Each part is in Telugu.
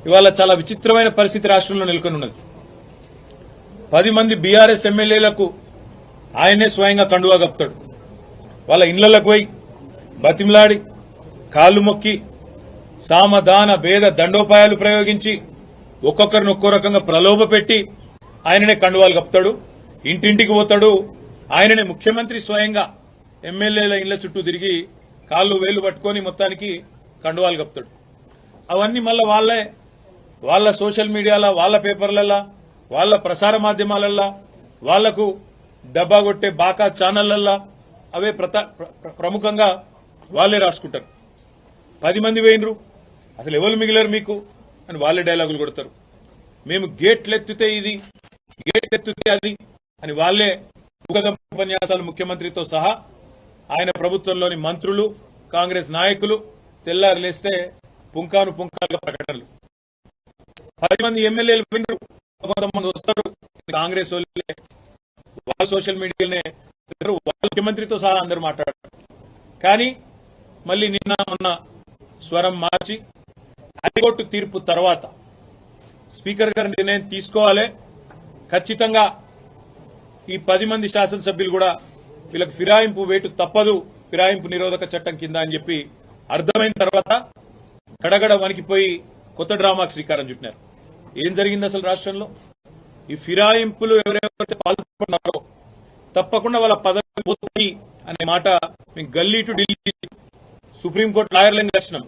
ఇవాళ చాలా విచిత్రమైన పరిస్థితి రాష్ట్రంలో నెలకొని ఉన్నది. 10 మంది బీఆర్ఎస్ ఎమ్మెల్యేలకు ఆయనే స్వయంగా కండువా కప్తాడు. వాళ్ళ ఇళ్లకు పోయి బతిమలాడి కాళ్లు మొక్కి సామదాన భేద దండోపాయాలు ప్రయోగించి ఒక్కొక్కరిని ఒక్కో రకంగా ప్రలోభ పెట్టి ఆయననే కండువాలు కప్తాడు. ఇంటింటికి పోతాడు. ఆయననే ముఖ్యమంత్రి స్వయంగా ఎమ్మెల్యేల ఇళ్ల చుట్టూ తిరిగి కాళ్లు వేళ్లు పట్టుకొని మొత్తానికి కండువాలు కప్తాడు. అవన్నీ మళ్ళా వాళ్ళ సోషల్ మీడియాలో, వాళ్ళ పేపర్లల్లో, వాళ్ళ ప్రసార మాధ్యమాలల్లో, వాళ్లకు డబ్బా కొట్టే బాకా ఛానళ్లల్లో అవే ప్రముఖంగా వాళ్లే రాసుకుంటారు. 10 మంది పోయినరు, అసలు ఎవరు మిగిలారు మీకు అని వాళ్లే డైలాగులు కొడతారు. మేము గేట్లెత్తితే ఇది, గేట్లెత్తితే అది అని వాళ్లే ఉపన్యాసాలు ముఖ్యమంత్రితో సహా ఆయన ప్రభుత్వంలోని మంత్రులు, కాంగ్రెస్ నాయకులు తెల్లారు లేస్తే పుంకాను పుంకాలుగా ప్రకటనలు. 10 మంది ఎమ్మెల్యేలు పోయినరు, కొంతమంది వస్తారు, కాంగ్రెస్ వాళ్ళ సోషల్ మీడియానే వాళ్ళ ముఖ్యమంత్రితో సహా అందరూ మాట్లాడారు. కానీ మళ్లీ నిన్న మొన్న స్వరం మార్చి హైకోర్టు తీర్పు తర్వాత స్పీకర్ గారు నిర్ణయం తీసుకోవాలి, ఖచ్చితంగా ఈ 10 మంది శాసనసభ్యులు కూడా వీళ్ళకి ఫిరాయింపు వేటు తప్పదు, ఫిరాయింపు నిరోధక చట్టం కింద అని చెప్పి అర్థమైన తర్వాత గడగడ వణికిపోయి కొత్త డ్రామాకు శ్రీకారం చుట్టినారు. ఏం జరిగింది అసలు రాష్ట్రంలో? ఈ ఫిరాయింపులు ఎవరెవరైతే పాల్పడుతున్నారో తప్పకుండా వాళ్ళ పదవి పోతాయి అనే మాట మేము గల్లీ టు ఢిల్లీ సుప్రీంకోర్టు లాయర్లను కలిసినాం.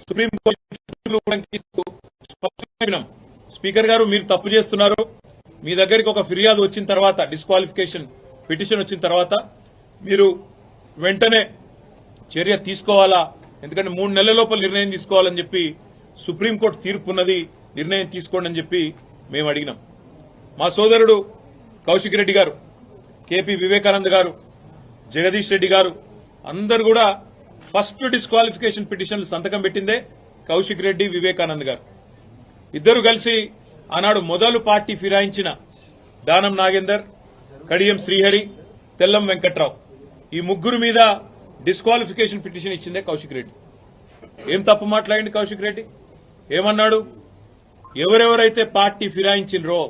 సుప్రీంకోర్టు స్పీకర్ గారు మీరు తప్పు చేస్తున్నారు, మీ దగ్గరికి ఒక ఫిర్యాదు వచ్చిన తర్వాత, డిస్క్వాలిఫికేషన్ పిటిషన్ వచ్చిన తర్వాత మీరు వెంటనే చర్య తీసుకోవాలా, ఎందుకంటే 3 నెలల లోపల నిర్ణయం తీసుకోవాలని చెప్పి సుప్రీంకోర్టు తీర్పున్నది, నిర్ణయం తీసుకోండి అని చెప్పి మేము అడిగినాం. మా సోదరుడు కౌశిక్ రెడ్డి గారు, కేపీ వివేకానంద్ గారు, జగదీష్ రెడ్డి గారు అందరు కూడా ఫస్ట్ డిస్క్వాలిఫికేషన్ పిటిషన్లు సంతకం పెట్టిందే కౌశిక్ రెడ్డి, వివేకానంద్ గారు. ఇద్దరు కలిసి ఆనాడు మొదలు పార్టీ ఫిరాయించిన దానం నాగేందర్, కడియం శ్రీహరి, తెల్లం వెంకట్రావు ఈ ముగ్గురు మీద డిస్క్వాలిఫికేషన్ పిటిషన్ ఇచ్చిందే కౌశిక్ రెడ్డి. ఏం తప్పు మాట్లాడింది కౌశిక్ రెడ్డి? ఏమన్నాడు? ఎవరెవరైతే పార్టీ ఫిరాయించినరో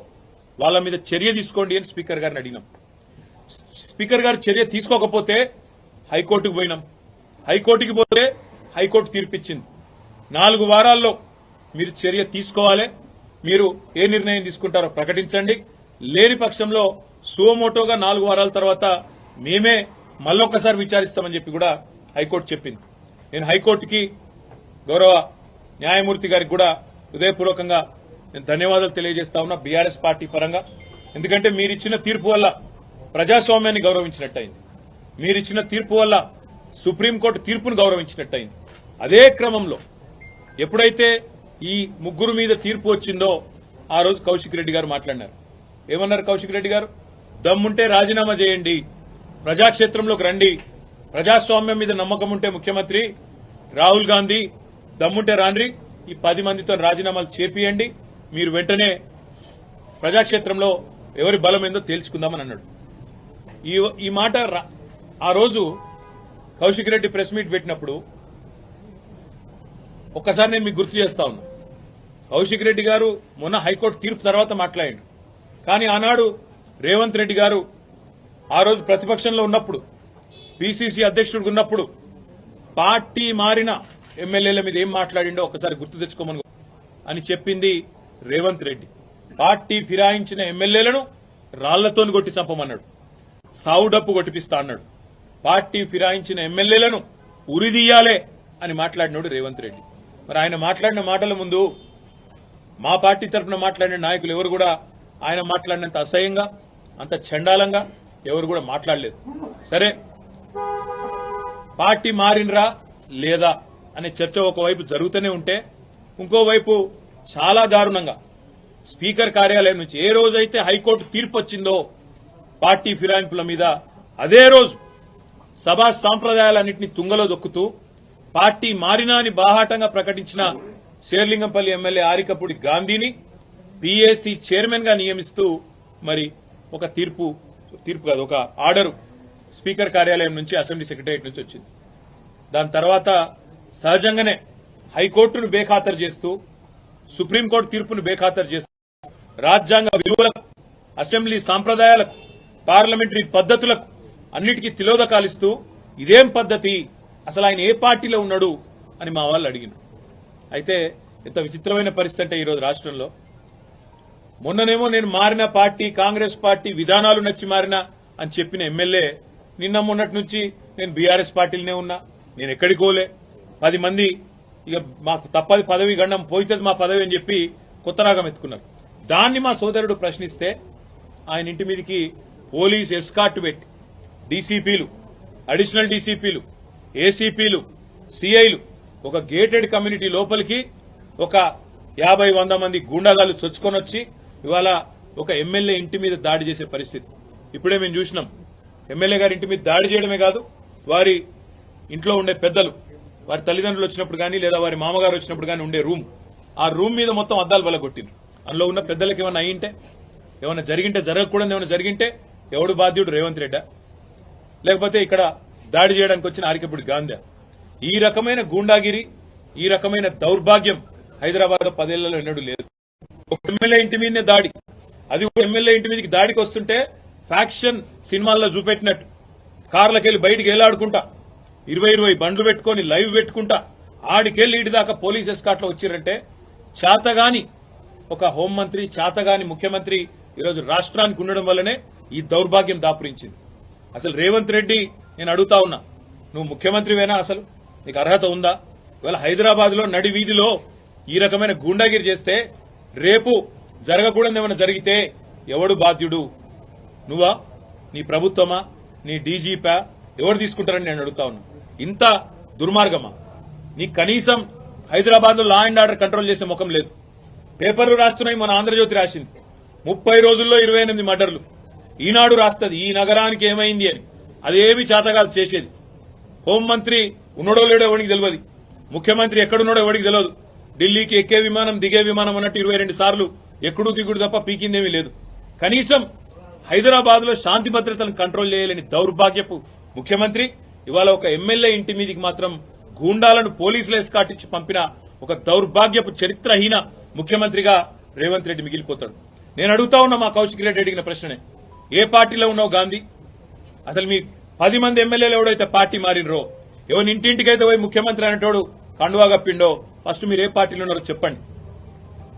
వాళ్ళ మీద చర్య తీసుకోండి అని స్పీకర్ గారిని అడిగినాం. స్పీకర్ గారు చర్య తీసుకోకపోతే హైకోర్టుకు పోయినాం. హైకోర్టుకి పోతే హైకోర్టు తీర్పిచ్చింది, 4 వారాల్లో మీరు చర్య తీసుకోవాలి, మీరు ఏ నిర్ణయం తీసుకుంటారో ప్రకటించండి, లేని పక్షంలో సుమోటోగా 4 వారాల తర్వాత మేమే మళ్ళొక్కసారి విచారిస్తామని చెప్పి కూడా హైకోర్టు చెప్పింది. నేను హైకోర్టుకి, గౌరవ న్యాయమూర్తి గారికి కూడా హృదయపూర్వకంగా నేను ధన్యవాదాలు తెలియజేస్తా ఉన్నా బీఆర్ఎస్ పార్టీ పరంగా. ఎందుకంటే మీరిచ్చిన తీర్పు వల్ల ప్రజాస్వామ్యాన్ని గౌరవించినట్టయింది, మీరిచ్చిన తీర్పు వల్ల సుప్రీంకోర్టు తీర్పును గౌరవించినట్టయింది. అదే క్రమంలో ఎప్పుడైతే ఈ ముగ్గురు మీద తీర్పు వచ్చిందో ఆ రోజు కౌశిక్ రెడ్డి గారు మాట్లాడినారు. ఏమన్నారు కౌశిక్ రెడ్డి గారు? దమ్ముంటే రాజీనామా చేయండి, ప్రజాక్షేత్రంలోకి రండి, ప్రజాస్వామ్యం మీద నమ్మకం ఉంటే ముఖ్యమంత్రి రాహుల్ గాంధీ దమ్ముంటే రాండ్రి, ఈ 10 మందితో రాజీనామాలు చేపియండి, మీరు వెంటనే ప్రజాక్షేత్రంలో ఎవరి బలం ఏందో తేల్చుకుందామని అన్నాడు. ఈ మాట ఆ రోజు కౌశిక్ రెడ్డి ప్రెస్ మీట్ పెట్టినప్పుడు ఒక్కసారి నేను మీకు గుర్తు చేస్తా ఉన్నా. కౌశిక్ రెడ్డి గారు మొన్న హైకోర్టు తీర్పు తర్వాత మాట్లాడాడు. కానీ ఆనాడు రేవంత్ రెడ్డి గారు ఆ రోజు ప్రతిపక్షంలో ఉన్నప్పుడు, పీసీసీ అధ్యక్షుడిగా ఉన్నప్పుడు పార్టీ మారిన ఎమ్మెల్యేల మీద ఏం మాట్లాడిండో ఒకసారి గుర్తు తెచ్చుకోమని అని చెప్పింది రేవంత్ రెడ్డి. పార్టీ ఫిరాయించిన ఎమ్మెల్యేలను రాళ్లతో కొట్టి చంపమన్నాడు, సావుడప్పు కొట్టిపిస్తా అన్నాడు. పార్టీ ఫిరాయించిన ఎమ్మెల్యేలను ఉరిదీయాలే అని మాట్లాడినాడు రేవంత్ రెడ్డి. మరి ఆయన మాట్లాడిన మాటల ముందు మా పార్టీ తరఫున మాట్లాడిన నాయకులు ఎవరు కూడా ఆయన మాట్లాడినంత అసహ్యంగా, అంత చండాలంగా ఎవరు కూడా మాట్లాడలేదు. సరే, పార్టీ మారినరా లేదా అనే చర్చ ఒకవైపు జరుగుతూనే ఉంటే, ఇంకోవైపు చాలా దారుణంగా స్పీకర్ కార్యాలయం నుంచి ఏ రోజైతే హైకోర్టు తీర్పు వచ్చిందో పార్టీ ఫిరాయింపుల మీద, అదే రోజు సభా సాంప్రదాయాలన్నింటినీ తుంగలో దొక్కుతూ పార్టీ మారినా అని బాహాటంగా ప్రకటించిన శేర్లింగంపల్లి ఎమ్మెల్యే ఆరికపూడి గాంధీని పీఏసీ చైర్మన్ గా నియమిస్తూ మరి ఒక తీర్పు కాదు, ఒక ఆర్డర్ స్పీకర్ కార్యాలయం నుంచి, అసెంబ్లీ సెక్రటరియట్ నుంచి వచ్చింది. దాని తర్వాత సహజంగానే హైకోర్టును బేఖాతరు చేస్తూ సుప్రీంకోర్టు తీర్పును బేఖాతరు చేస్తారు, రాజ్యాంగ విలువలకు, అసెంబ్లీ సాంప్రదాయాలకు, పార్లమెంటరీ పద్ధతులకు అన్నిటికీ తిలోదకాలిస్తూ ఇదేం పద్ధతి, అసలు ఆయన ఏ పార్టీలో ఉన్నాడు అని మా వాళ్ళు అడిగినారు. అయితే ఎంత విచిత్రమైన పరిస్థితి అంటే ఈరోజు రాష్ట్రంలో, మొన్ననేమో నేను మారిన పార్టీ కాంగ్రెస్ పార్టీ విధానాలు నచ్చి మారినా అని చెప్పిన ఎమ్మెల్యే నిన్న మొన్నటి నుంచి నేను బీఆర్ఎస్ పార్టీలోనే ఉన్నా, నేను ఎక్కడికి పోలే, 10 మంది ఇక మాకు తప్పది పదవి గండం పోయితుంది మా పదవి అని చెప్పి కొత్త రాగం ఎత్తుకున్నారు. దాన్ని మా సోదరుడు ప్రశ్నిస్తే ఆయన ఇంటి మీదకి పోలీస్ ఎస్కార్ట్ పెట్టి డీసీపీలు, అడిషనల్ డీసీపీలు, ఏసీపీలు, సీఐలు ఒక గేటెడ్ కమ్యూనిటీ లోపలికి ఒక 50-100 మంది గూండాగాలు చొచ్చుకొని వచ్చి ఇవాళ ఒక ఎమ్మెల్యే ఇంటి మీద దాడి చేసే పరిస్థితి ఇప్పుడే మేము చూసినాం. ఎమ్మెల్యే గారి ఇంటి మీద దాడి చేయడమే కాదు, వారి ఇంట్లో ఉండే పెద్దలు, వారి తల్లిదండ్రులు వచ్చినప్పుడు కానీ లేదా వారి మామగారు వచ్చినప్పుడు కానీ ఉండే రూమ్, ఆ రూమ్ మీద మొత్తం అద్దాలు బలగొట్టిండ్రు. అందులో ఉన్న పెద్దలకు ఏమన్నా అయ్యింటే, ఏమన్నా జరిగింటే, జరగకూడదు ఏమైనా జరిగింటే ఎవడు బాధ్యుడు? రేవంత్ రెడ్డా లేకపోతే ఇక్కడ దాడి చేయడానికి వచ్చిన ఆరికపూడి గాంధీ? ఈ రకమైన గూండాగిరి, ఈ రకమైన దౌర్భాగ్యం హైదరాబాద్ 10 ఏళ్లలో ఎన్నడూ లేదు. ఒక ఎమ్మెల్యే ఇంటి మీదనే దాడి, అది ఎమ్మెల్యే ఇంటి మీదకి దాడికి వస్తుంటే ఫ్యాక్షన్ సినిమాల్లో చూపెట్టినట్టు కార్లకెళ్లి బయటికి వెళ్లాడుకుంటా 20 బండ్లు పెట్టుకుని లైవ్ పెట్టుకుంటా ఆడికెళ్లి ఇటు దాకా పోలీస్ ఎస్కాట్లో వచ్చిరంటే చేతగాని ఒక హోంమంత్రి, చేతగాని ముఖ్యమంత్రి ఈరోజు రాష్ట్రానికి ఉండడం వల్లనే ఈ దౌర్భాగ్యం దాపురించింది. అసలు రేవంత్ రెడ్డి నేను అడుగుతా ఉన్నా, నువ్వు ముఖ్యమంత్రివేనా? అసలు నీకు అర్హత ఉందా? ఇవాళ హైదరాబాద్ లో నడి వీధిలో ఈ రకమైన గూండాగిరి చేస్తే రేపు జరగకూడదు ఏమైనా జరిగితే ఎవడు బాధ్యుడు? నువ్వా, నీ ప్రభుత్వమా, నీ డీజీపా? ఎవరు తీసుకుంటారని నేను అడుగుతా ఉన్నా. ఇంత దుర్మార్గమా? నీకు కనీసం హైదరాబాద్ లో లా అండ్ ఆర్డర్ కంట్రోల్ చేసే ముఖం లేదు. పేపర్లు రాస్తున్నాయి, మన ఆంధ్రజ్యోతి రాసింది 30 రోజుల్లో 28 మర్డర్లు. ఈనాడు రాస్తుంది ఈ నగరానికి ఏమైంది అని. అదేమి చేతగాదు చేసేది. హోంమంత్రి ఉన్నాడో లేడో ఎవరికి తెలియదు, ముఖ్యమంత్రి ఎక్కడున్నాడో ఎవరికి తెలియదు. ఢిల్లీకి ఎక్కే విమానం దిగే విమానం అన్నట్టు 22 సార్లు ఎక్కడూ దిగుడు తప్ప పీకిందేమీ లేదు. కనీసం హైదరాబాద్ లో శాంతి భద్రతలను కంట్రోల్ చేయలేని దౌర్భాగ్యపు ముఖ్యమంత్రి ఇవాళ ఒక ఎమ్మెల్యే ఇంటి మీదికి మాత్రం గూండాలను పోలీసులు ఎస్కాటించి పంపిన ఒక దౌర్భాగ్యపు చరిత్రహీన ముఖ్యమంత్రిగా రేవంత్ రెడ్డి మిగిలిపోతాడు. నేను అడుగుతా ఉన్నా మా కౌశిక్ రెడ్డి అడిగిన ప్రశ్ననే, ఏ పార్టీలో ఉన్నావు గాంధీ? అసలు మీ 10 మంది ఎమ్మెల్యేలు ఎవడైతే పార్టీ మారినరో, ఎవరి ఇంటింటికైతే పోయి ముఖ్యమంత్రి అనేటోడు కండువా కప్పిండో, ఫస్ట్ మీరు ఏ పార్టీలో ఉన్నారో చెప్పండి.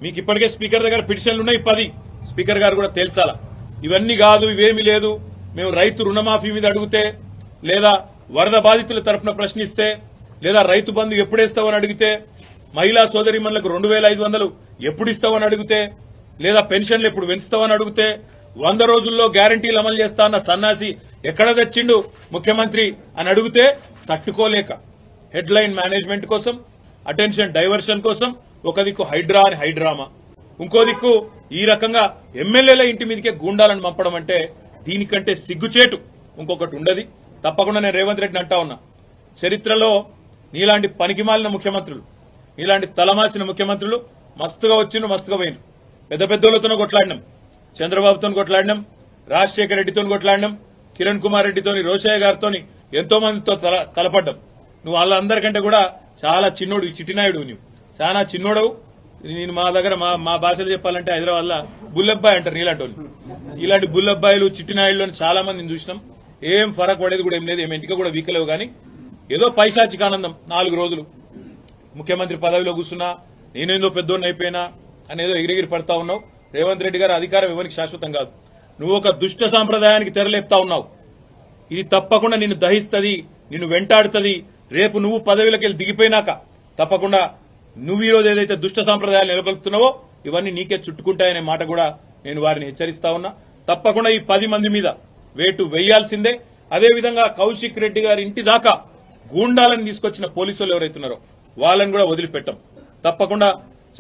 మీకు ఇప్పటికే స్పీకర్ దగ్గర పిటిషన్లు ఉన్నాయి 10. స్పీకర్ గారు కూడా తేల్చాలా. ఇవన్నీ కాదు, ఇవేమీ లేదు, మేము రైతు రుణమాఫీ మీద అడిగితే, లేదా వరద బాధితుల తరఫున ప్రశ్నిస్తే, లేదా రైతు బంధు ఎప్పుడేస్తావని అడిగితే, మహిళా సోదరిమణులకు 2500 ఎప్పుడు ఇస్తావని అడిగితే, లేదా పెన్షన్లు ఎప్పుడు పెంచుతావని అడిగితే, 100 రోజుల్లో గ్యారంటీలు అమలు చేస్తా అన్న సన్నాసి ఎక్కడ తెచ్చిండు ముఖ్యమంత్రి అని అడిగితే తట్టుకోలేక హెడ్లైన్ మేనేజ్మెంట్ కోసం, అటెన్షన్ డైవర్షన్ కోసం ఒక దిక్కు హైడ్రా అని హైడ్రామా, ఇంకో దిక్కు ఈ రకంగా ఎమ్మెల్యేల ఇంటి మీదకే గూండాలను పంపడం అంటే దీనికంటే సిగ్గుచేటు ఇంకొకటి ఉండదు. తప్పకుండా నేను రేవంత్ రెడ్డిని అంటా ఉన్నా, చరిత్రలో నీలాంటి పనికిమాలిన ముఖ్యమంత్రులు, నీలాంటి తలమాసిన ముఖ్యమంత్రులు మస్తుగా వచ్చిండ్రు, మస్తుగా పోయినరు. పెద్ద పెద్దోళ్లతోనూ కొట్లాడినాం, చంద్రబాబుతో కొట్లాడినాం, రాజశేఖర రెడ్డితో కొట్లాడినాం, కిరణ్ కుమార్ రెడ్డితోని, రోషయ్య గారితో ఎంతో మందితో తలపడ్డాం. నువ్వు వాళ్ళందరికంటే కూడా చాలా చిన్నోడు, చిట్టినాయుడు, నువ్వు చాలా చిన్నోడవు. నేను మా దగ్గర మా భాషలో చెప్పాలంటే హైదరాబాద్ లో బుల్లబ్బాయి అంటారు నీలాంటి వాళ్ళు. ఇలాంటి బుల్లబ్బాయిలు చిట్టినాయుడులో చాలా మందిని చూసినాం. ఏం ఫరక్ పడేది కూడా ఏం లేదు, ఏం ఇంటికి కూడా వీకలేవు. కానీ ఏదో పైశాచికానందం 4 రోజులు ముఖ్యమంత్రి పదవిలో కూర్చున్నా, నేనేందో పెద్దోడిని అయిపోయినా అనేదో ఎగిరిగిరి పడతా ఉన్నావు. రేవంత్ రెడ్డి గారు అధికారం ఎవరికి శాశ్వతం కాదు. నువ్వు ఒక దుష్ట సాంప్రదాయానికి తెరలేపుతా ఉన్నావు. ఇది తప్పకుండా నిన్ను దహిస్తుంది, నిన్ను వెంటాడుతుంది. రేపు నువ్వు పదవిలోకి వెళ్ళి దిగిపోయినాక తప్పకుండా నువ్వు ఈ రోజు ఏదైతే దుష్ట సాంప్రదాయాలు నెలకొల్పుతున్నావో ఇవన్నీ నీకే చుట్టుకుంటాయనే మాట కూడా నేను వారిని హెచ్చరిస్తా ఉన్నా. తప్పకుండా ఈ 10 మంది మీద వేటు వేయాల్సిందే. అదేవిధంగా కౌశిక్ రెడ్డి గారి ఇంటి దాకా గూండాలను తీసుకొచ్చిన పోలీసులు ఎవరైతున్నారో వాళ్ళని కూడా వదిలిపెట్టాం. తప్పకుండా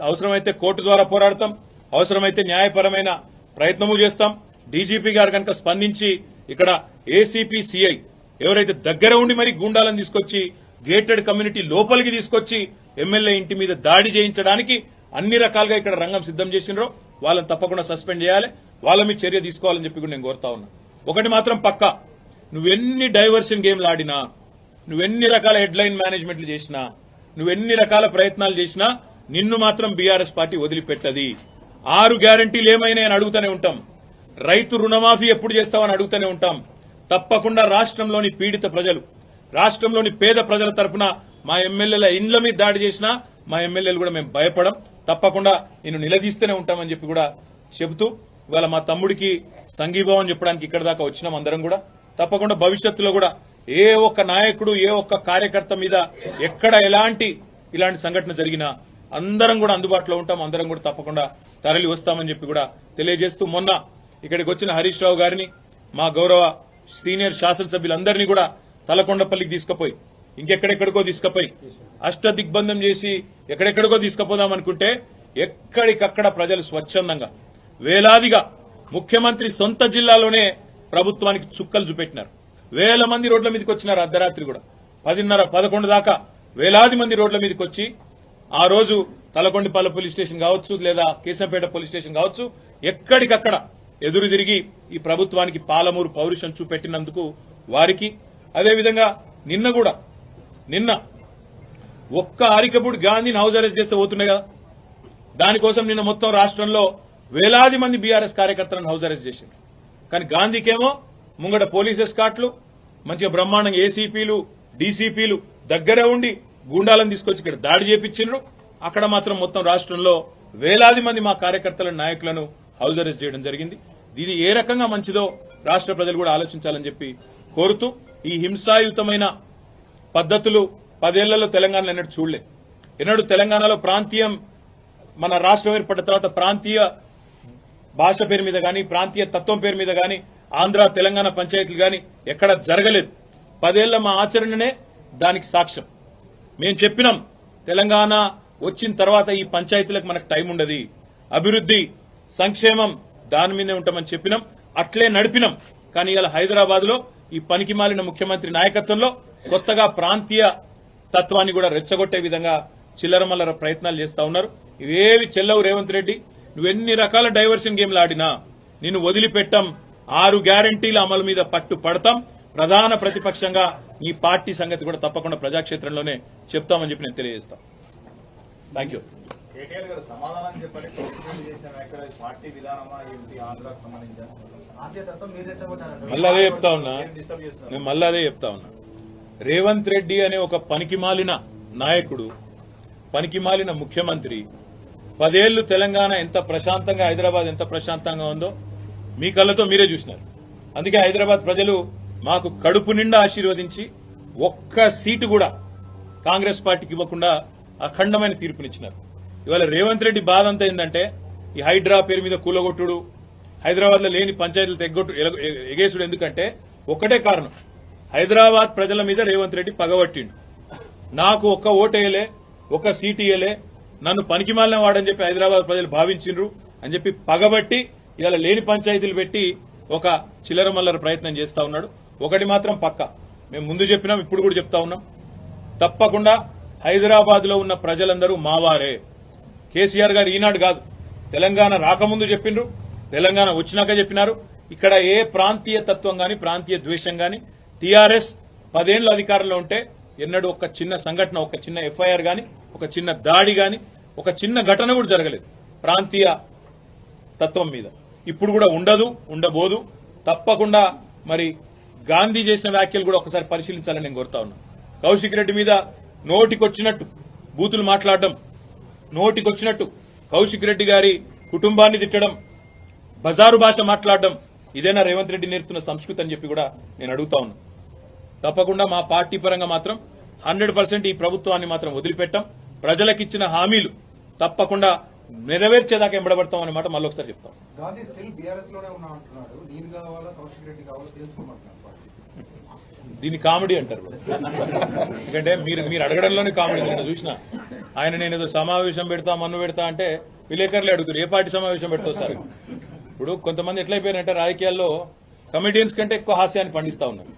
అవసరమైతే కోర్టు ద్వారా పోరాడతాం, అవసరమైతే న్యాయపరమైన ప్రయత్నము చేస్తాం. డీజీపీ గారు కనుక స్పందించి ఇక్కడ ఏసీపీ, సిఐ ఎవరైతే దగ్గర ఉండి మరి గూండాలను తీసుకొచ్చి గేటెడ్ కమ్యూనిటీ లోపలికి తీసుకొచ్చి ఎమ్మెల్యే ఇంటి మీద దాడి చేయించడానికి అన్ని రకాలుగా ఇక్కడ రంగం సిద్దం చేసినారో వాళ్ళని తప్పకుండా సస్పెండ్ చేయాలి, వాళ్ళ మీద చర్య తీసుకోవాలని చెప్పి కూడా నేను కోరుతా ఉన్నా. ఒకటి మాత్రం పక్కా, నువ్వెన్ని డైవర్షన్ గేమ్లు ఆడినా, నువ్వెన్ని రకాల హెడ్లైన్ మేనేజ్మెంట్లు చేసినా, నువ్వెన్ని రకాల ప్రయత్నాలు చేసినా నిన్ను మాత్రం బీఆర్ఎస్ పార్టీ వదిలిపెట్టది. 6 గ్యారంటీలు ఏమైనా అని అడుగుతూనే ఉంటాం. రైతు రుణమాఫీ ఎప్పుడు చేస్తామని అడుగుతూనే ఉంటాం. తప్పకుండా రాష్ట్రంలోని పీడిత ప్రజలు, రాష్ట్రంలోని పేద ప్రజల తరపున మా ఎమ్మెల్యేల ఇండ్ల మీద దాడి చేసినా మా ఎమ్మెల్యేలు కూడా మేము భయపడం. తప్పకుండా నేను నిలదీస్తూనే ఉంటామని చెప్పి కూడా చెబుతూ ఇవాళ మా తమ్ముడికి సంఘీభావం చెప్పడానికి ఇక్కడ దాకా వచ్చినాం అందరం కూడా. తప్పకుండా భవిష్యత్తులో కూడా ఏ ఒక్క నాయకుడు, ఏ ఒక్క కార్యకర్త మీద ఎక్కడ ఇలాంటి సంఘటన జరిగినా అందరం కూడా అందుబాటులో ఉంటాం. అందరం కూడా తప్పకుండా తరలి వస్తామని చెప్పి కూడా తెలియజేస్తూ, మొన్న ఇక్కడికి వచ్చిన హరీష్ రావు గారిని, మా గౌరవ సీనియర్ శాసనసభ్యులందరినీ కూడా తలకొండపల్లికి తీసుకుపోయి, ఇంకెక్కడెక్కడికో తీసుకుపోయి అష్టదిగ్బంధం చేసి ఎక్కడెక్కడికో తీసుకుపోదాం అనుకుంటే ఎక్కడికక్కడ ప్రజలు స్వచ్ఛందంగా వేలాదిగా ముఖ్యమంత్రి సొంత జిల్లాలోనే ప్రభుత్వానికి చుక్కలు చూపెట్టినారు. వేల మంది రోడ్ల మీదకి వచ్చినారు. అర్ధరాత్రి కూడా 10:30-11 దాకా వేలాది మంది రోడ్ల మీదకి వచ్చి ఆ రోజు తలకొండపల్లి పోలీస్ స్టేషన్ కావచ్చు, లేదా కేశంపేట పోలీస్ స్టేషన్ కావచ్చు, ఎక్కడికక్కడ ఎదురు తిరిగి ఈ ప్రభుత్వానికి పాలమూరు పౌరుషం చూపెట్టినందుకు వారికి, అదేవిధంగా నిన్న ఒక్క అరికపూడి గాంధీని హౌస్ అరెస్ట్ చేస్తే పోతుండే కదా, దానికోసం నిన్న మొత్తం రాష్ట్రంలో వేలాది మంది బీఆర్ఎస్ కార్యకర్తలను హౌస్ అరెస్ట్ చేశారు. కానీ గాంధీకేమో ముంగట పోలీస్ ఎస్కాట్లు, మంచిగా బ్రహ్మాండంగా ఏసీపీలు, డీసీపీలు దగ్గరే ఉండి గూండాలను తీసుకొచ్చి ఇక్కడ దాడి చేపించిండ్రు. అక్కడ మాత్రం మొత్తం రాష్ట్రంలో వేలాది మంది మా కార్యకర్తల నాయకులను హౌస్ అరెస్ట్ చేయడం జరిగింది. ఇది ఏ రకంగా మంచిదో రాష్ట్ర ప్రజలు కూడా ఆలోచించాలని చెప్పి కోరుతూ, ఈ హింసాయుతమైన పద్ధతులు 10 ఏళ్లలో తెలంగాణలో ఎన్నడూ చూడలే. ఎన్నడూ తెలంగాణలో ప్రాంతీయం, మన రాష్ట్రం ఏర్పడిన తర్వాత ప్రాంతీయ భాష పేరు మీద గాని, ప్రాంతీయ తత్వం పేరు మీద గాని, ఆంధ్ర తెలంగాణ పంచాయతీలు గాని ఎక్కడ జరగలేదు. 10 ఏళ్ల మా ఆచరణనే దానికి సాక్ష్యం. మేము చెప్పినాం, తెలంగాణ వచ్చిన తర్వాత ఈ పంచాయతీలకు మనకు టైం ఉండదు, అభివృద్ధి సంక్షేమం దాని మీదే ఉంటామని చెప్పినాం, అట్లే నడిపినాం. కానీ ఇలా హైదరాబాద్ లో ఈ పనికి మాలిన ముఖ్యమంత్రి నాయకత్వంలో కొత్తగా ప్రాంతీయ తత్వాన్ని కూడా రెచ్చగొట్టే విధంగా చిల్లరమల్లర ప్రయత్నాలు చేస్తా ఉన్నారు. ఇవేవి చెల్లవు రేవంత్ రెడ్డి. నువ్వెన్ని రకాల డైవర్షన్ గేమ్లు ఆడినా నిన్ను వదిలిపెట్టాం. 6 గ్యారంటీల అమలు మీద పట్టు పడతాం. ప్రధాన ప్రతిపక్షంగా ఈ పార్టీ సంగతి కూడా తప్పకుండా ప్రజాక్షేత్రంలోనే చెప్తామని చెప్పి నేను తెలియజేస్తాను. Thank you. కేటీఆర్ గారు సమాధానం చెప్పండి. పార్టీ విధానమా ఏంటి, ఆంధ్రాకు సంబంధించిన మళ్ళీ అదే చెప్తా ఉన్నా, నేను మళ్ళీ అదే చెప్తా ఉన్నా. రేవంత్ రెడ్డి అనే ఒక పనికిమాలిన నాయకుడు, పనికిమాలిన ముఖ్యమంత్రి 10 ఏళ్లు తెలంగాణ ఎంత ప్రశాంతంగా, హైదరాబాద్ ఎంత ప్రశాంతంగా ఉందో మీ కళ్ళతో మీరే చూసినారు. అందుకే హైదరాబాద్ ప్రజలు మాకు కడుపు నిండా ఆశీర్వదించి ఒక్క సీటు కూడా కాంగ్రెస్ పార్టీకి ఇవ్వకుండా అఖండమైన తీర్పునిచ్చినారు. ఇవాళ రేవంత్ రెడ్డి బాధ అంతా ఏంటంటే, ఈ హైడ్రా పేరు మీద కూలగొట్టుడు, హైదరాబాద్ లో లేని పంచాయతీలు ఎగేసుడు. ఎందుకంటే ఒక్కటే కారణం, హైదరాబాద్ ప్రజల మీద రేవంత్ రెడ్డి పగబట్టిండు. నాకు ఒక్క ఓటేయలే, ఒక్క సీటు ఇయ్యలే, నన్ను పనికిమాలిన వాడని చెప్పి హైదరాబాద్ ప్రజలు భావించిండ్రు అని చెప్పి పగబట్టి ఇవాళ లేని పంచాయతీలు పెట్టి ఒక చిల్లరమల్లర ప్రయత్నం చేస్తా ఉన్నాడు. ఒకటి మాత్రం పక్క, మేము ముందు చెప్పినాం, ఇప్పుడు కూడా చెప్తా ఉన్నాం, తప్పకుండా హైదరాబాద్ లో ఉన్న ప్రజలందరూ మావారే. కేసీఆర్ గారు ఈనాడు కాదు, తెలంగాణ రాకముందు చెప్పిండ్రు, తెలంగాణ వచ్చినాక చెప్పినారు. ఇక్కడ ఏ ప్రాంతీయ తత్వం గాని, ప్రాంతీయ ద్వేషం గాని, టీఆర్ఎస్ 10 ఏళ్ల అధికారంలో ఉంటే ఎన్నడూ ఒక చిన్న సంఘటన, ఒక చిన్న ఎఫ్ఐఆర్ గాని, ఒక చిన్న దాడి గాని, ఒక చిన్న ఘటన కూడా జరగలేదు ప్రాంతీయ తత్వం మీద. ఇప్పుడు కూడా ఉండదు, ఉండబోదు. తప్పకుండా మరి గాంధీ చేసిన వ్యాఖ్యలు కూడా ఒకసారి పరిశీలించాలని నేను కోరుతా ఉన్నా. కౌశిక్ రెడ్డి మీద నోటికొచ్చినట్టు బూతులు మాట్లాడడం, నోటికొచ్చినట్టు కౌశిక్ రెడ్డి గారి కుటుంబాన్ని తిట్టడం, బజారు భాష మాట్లాడడం, ఇదేనా రేవంత్ రెడ్డి నేర్పుతున్న సంస్కృతి అని చెప్పి కూడా నేను అడుగుతా ఉన్నా. తప్పకుండా మా పార్టీ పరంగా మాత్రం 100% ఈ ప్రభుత్వాన్ని మాత్రం వదిలిపెట్టాం. ప్రజలకిచ్చిన హామీలు తప్పకుండా నెరవేర్చేదాకా ఎంబడబడతాం అనే మాట మళ్ళీ ఒకసారి చెప్తాం. గాంధీ స్టిల్ బీఆర్ఎస్ లోనే ఉన్నా అంటున్నాడు. నేను కావాలా, కౌశిక్ రెడ్డి కావాలా తెలుసుకోమంటున్నాను. దీన్ని కామెడీ అంటారు. ఎందుకంటే మీరు అడగడంలోనే కామెడీ. నేను చూసిన ఆయన, నేను ఏదో సమావేశం పెడతా, మన్ను పెడతా అంటే విలేకరులు అడుగుతారు, ఏ పార్టీ సమావేశం పెడతావు సార్. ఇప్పుడు కొంతమంది ఎట్లయిపోయారంటే రాజకీయాల్లో కమెడియన్స్ కంటే ఎక్కువ హాస్యాన్ని పండిస్తా ఉన్నారు.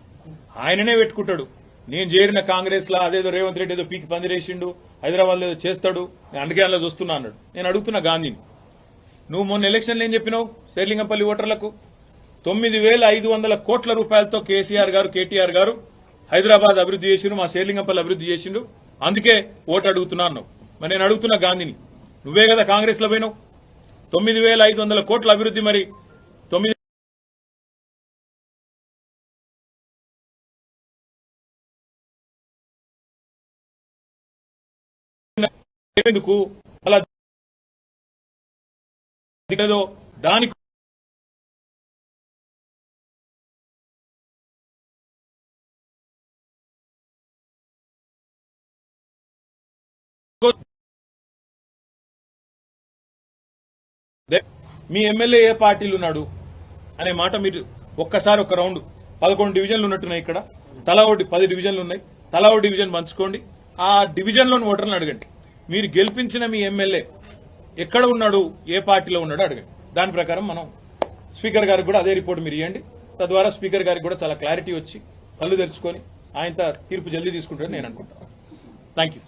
ఆయననే పెట్టుకుంటాడు, నేను చేరిన కాంగ్రెస్ లా అదేదో రేవంత్ రెడ్డి ఏదో పీకి పందిరేసిండు, హైదరాబాద్ లో ఏదో చేస్తాడు, నేను అందుకే అందులో చూస్తున్నా అన్నాడు. నేను అడుగుతున్నా గాంధీని, నువ్వు మొన్న ఎలక్షన్లు ఏం చెప్పినావు శేర్లింగంపల్లి ఓటర్లకు? 9,500 కోట్ల రూపాయలతో కేసీఆర్ గారు, కేటీఆర్ గారు హైదరాబాద్ అభివృద్ధి చేసిండు, మా శేర్లింగంపల్లి అభివృద్ధి చేసిండు, అందుకే ఓటు అడుగుతున్నా అన్నావు. మరి నేను అడుగుతున్నా గాంధీని, నువ్వే కదా కాంగ్రెస్ లో పోయినావు, 9,500 కోట్ల అభివృద్ధి, మరి 9 ఎందుకు అలా దానికి మీ ఎమ్మెల్యే ఏ పార్టీలు ఉన్నాడు అనే మాట మీరు ఒక్కసారి ఒక రౌండ్ 11 డివిజన్లు ఉన్నట్టున్నాయి ఇక్కడ, తలా ఒకటి 10 డివిజన్లు ఉన్నాయి, తలా ఒక డివిజన్ పంచుకోండి, ఆ డివిజన్లోని ఓటర్లను అడగండి, మీరు గెలిపించిన మీ ఎమ్మెల్యే ఎక్కడ ఉన్నాడు, ఏ పార్టీలో ఉన్నాడో అడగండి. దాని ప్రకారం మనం స్పీకర్ గారికి కూడా అదే రిపోర్ట్ మీరు ఇవ్వండి. తద్వారా స్పీకర్ గారికి కూడా చాలా క్లారిటీ వచ్చి కళ్ళు తెరుచుకొని ఆయన తీర్పు జల్దీ తీసుకుంటారని నేను అనుకుంటాను. Thank you.